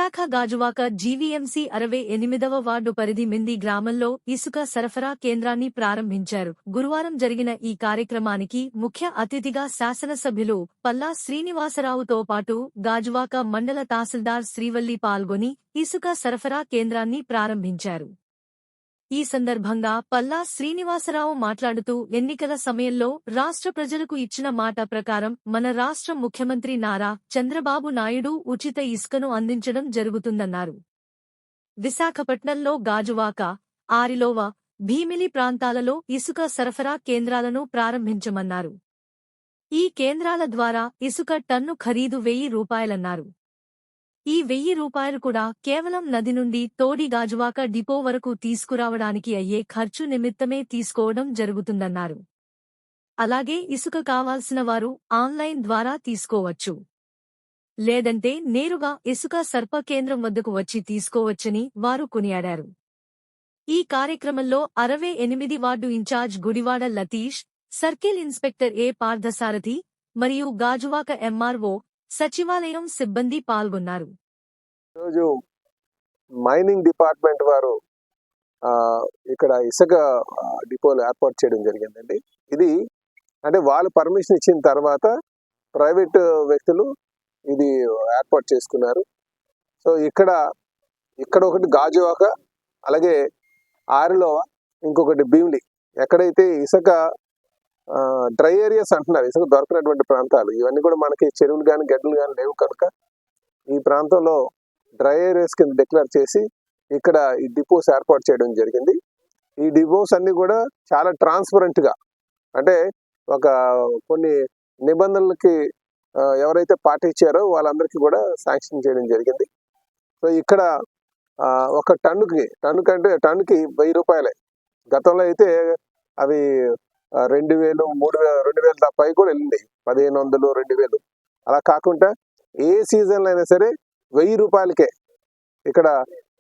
Visakha Gajuwaka GVMC 68వ ward పరిధి మింది గ్రామంలో ఇసుక సరఫరా కేంద్రాన్ని ప్రారంభించారు. గురువారం జరిగిన ఈ కార్యక్రమానికి ముఖ్య అతిథిగా శాసనసభ్యులు పల్లా శ్రీనివాసరావుతో పాటు గాజువాక మండల తహసీల్దార్ శ్రీవల్లి పాల్గొని ఇసుక సరఫరా కేంద్రాన్ని ప్రారంభించారు. ఈ సందర్భంగా పల్లా శ్రీనివాసరావు మాట్లాడుతూ ఎన్నికల సమయంలో రాష్ట్ర ప్రజలకు ఇచ్చిన మాట ప్రకారం మన రాష్ట్ర ముఖ్యమంత్రి నారా చంద్రబాబు నాయుడు ఉచిత ఇసుకను అందించడం జరుగుతుందన్నారు. విశాఖపట్నంలో గాజువాక, ఆరిలోవ, భీమిలి ప్రాంతాలలో ఇసుక సరఫరా కేంద్రాలను ప్రారంభించమన్నారు. ఈ కేంద్రాల ద్వారా ఇసుక టన్ను ఖరీదు ₹1000 ఈ ₹1000 కూడా కేవలం నది నుండి తోడి గాజువాక డిపో వరకు తీసుకురావడానికి అయ్యే ఖర్చు నిమిత్తమే తీసుకోవడం జరుగుతుందన్నారు. అలాగే ఇసుక కావాల్సిన వారు ఆన్లైన్ ద్వారా తీసుకోవచ్చు. లేదంటే నేరుగా ఇసుక సర్ప కేంద్రం వద్దకు వచ్చి తీసుకోవచ్చని వారు కొనియాడారు. ఈ కార్యక్రమంలో 68 ward incharge Gudivada Latish, circle inspector A Parthasarathi మరియు గాజువాక ఎంఆర్ఓ, సచివాలయం సిబ్బంది పాల్గొన్నారు. ఈరోజు మైనింగ్ డిపార్ట్మెంట్ వారు ఇక్కడ ఇసుక డిపోలు ఏర్పాటు చేయడం జరిగిందండి. ఇది అంటే వాళ్ళు పర్మిషన్ ఇచ్చిన తర్వాత ప్రైవేట్ వ్యక్తులు ఇది ఏర్పాటు చేసుకున్నారు. సో ఇక్కడ ఒకటి గాజువాక, అలాగే ఆరిలో, ఇంకొకటి భీమిలి. ఎక్కడైతే ఇసుక డ్రై ఏరియాస్ అంటున్నారు, ఇసుక దొరకనటువంటి ప్రాంతాలు, ఇవన్నీ కూడా మనకి చెరువులు కానీ గడ్డలు కానీ లేవు కనుక ఈ ప్రాంతంలో డ్రై ఏరియాస్ కింద డిక్లేర్ చేసి ఇక్కడ ఈ డిపోస్ ఏర్పాటు చేయడం జరిగింది. ఈ డిపోస్ అన్ని కూడా చాలా ట్రాన్స్పరెంట్ గా, అంటే ఒక కొన్ని నిబంధనలకి ఎవరైతే పాటించారో వాళ్ళందరికీ కూడా శాంక్షన్ చేయడం జరిగింది. సో ఇక్కడ ఒక టన్నుకి ₹1000. గతంలో అయితే అవి 2000, 2000 పై కూడా వెళ్ళింది, 1500, 2000. అలా కాకుండా ఏ సీజన్లో అయినా సరే ₹1000కే ఇక్కడ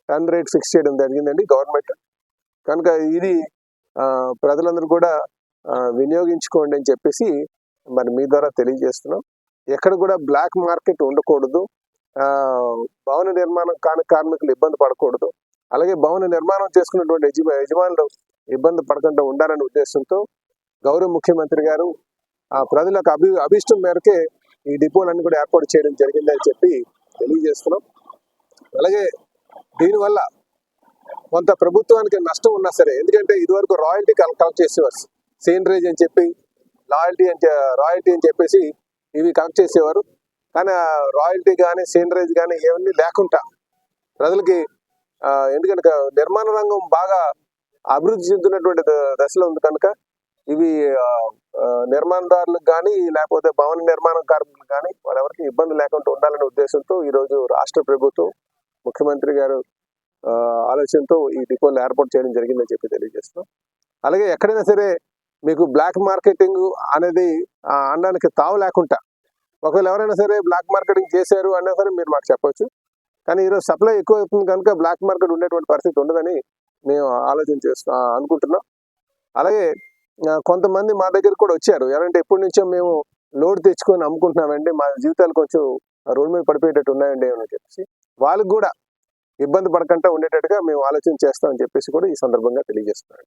టన్ రేట్ ఫిక్స్ చేయడం జరిగిందండి గవర్నమెంట్. కనుక ఇది ప్రజలందరూ కూడా వినియోగించుకోండి అని చెప్పేసి మరి మీ ద్వారా తెలియజేస్తున్నాం. ఎక్కడ కూడా బ్లాక్ మార్కెట్ ఉండకూడదు, భవన నిర్మాణం కాని కార్మికులు ఇబ్బంది పడకూడదు, అలాగే భవన నిర్మాణం చేసుకున్నటువంటి యజమానులు ఇబ్బంది పడకుండా ఉండాలనే ఉద్దేశంతో గౌరవ ముఖ్యమంత్రి గారు ప్రజలకు అభిష్టం మేరకే ఈ డిపోలన్నీ కూడా ఏర్పాటు చేయడం జరిగిందని చెప్పి తెలియజేస్తున్నాం. అలాగే దీనివల్ల కొంత ప్రభుత్వానికి నష్టం ఉన్నా సరే, ఎందుకంటే ఇదివరకు రాయల్టీ కలెక్ట్ చేసేవారు, సీనరేజ్ అని చెప్పి రాయల్టీ అని చెప్పేసి ఇవి కలెక్ట్ చేసేవారు. కానీ రాయల్టీ కానీ సీనరేజ్ కానీ ఇవన్నీ లేకుండా ప్రజలకి, ఎందుకంటే నిర్మాణ రంగం బాగా అభివృద్ధి చెందుతున్నటువంటి దశలో ఉంది కనుక ఇవి నిర్మాణదారులకు కానీ లేకపోతే భవన నిర్మాణ కార్మికులకు కానీ వాళ్ళెవరికి ఇబ్బంది లేకుండా ఉండాలనే ఉద్దేశంతో ఈరోజు రాష్ట్ర ప్రభుత్వం, ముఖ్యమంత్రి గారు ఆలోచనతో ఈ డిపోలు ఏర్పాటు చేయడం జరిగిందని చెప్పి తెలియజేస్తున్నాం. అలాగే ఎక్కడైనా సరే మీకు బ్లాక్ మార్కెటింగ్ అనేది అనడానికి తావు లేకుండా, ఒకవేళ ఎవరైనా సరే బ్లాక్ మార్కెటింగ్ చేశారు అన్నా సరే మీరు మాకు చెప్పొచ్చు. కానీ ఈరోజు సప్లై ఎక్కువ అవుతుంది కనుక బ్లాక్ మార్కెట్ ఉండేటువంటి పరిస్థితి ఉండదని మేము అనుకుంటున్నాం. అలాగే కొంతమంది మా దగ్గర కూడా వచ్చారు, ఎవరంటే ఎప్పటి నుంచో మేము లోడ్ తెచ్చుకొని అమ్ముకుంటున్నామండి, మా జీవితాలు కొంచెం రోడ్డు మీద పడిపోయేటట్టు ఉన్నాయండి అని చెప్పేసి వాళ్ళకు కూడా ఇబ్బంది పడకుండా ఉండేటట్టుగా మేము ఆలోచన చేస్తామని చెప్పేసి కూడా ఈ సందర్భంగా తెలియజేస్తున్నాం.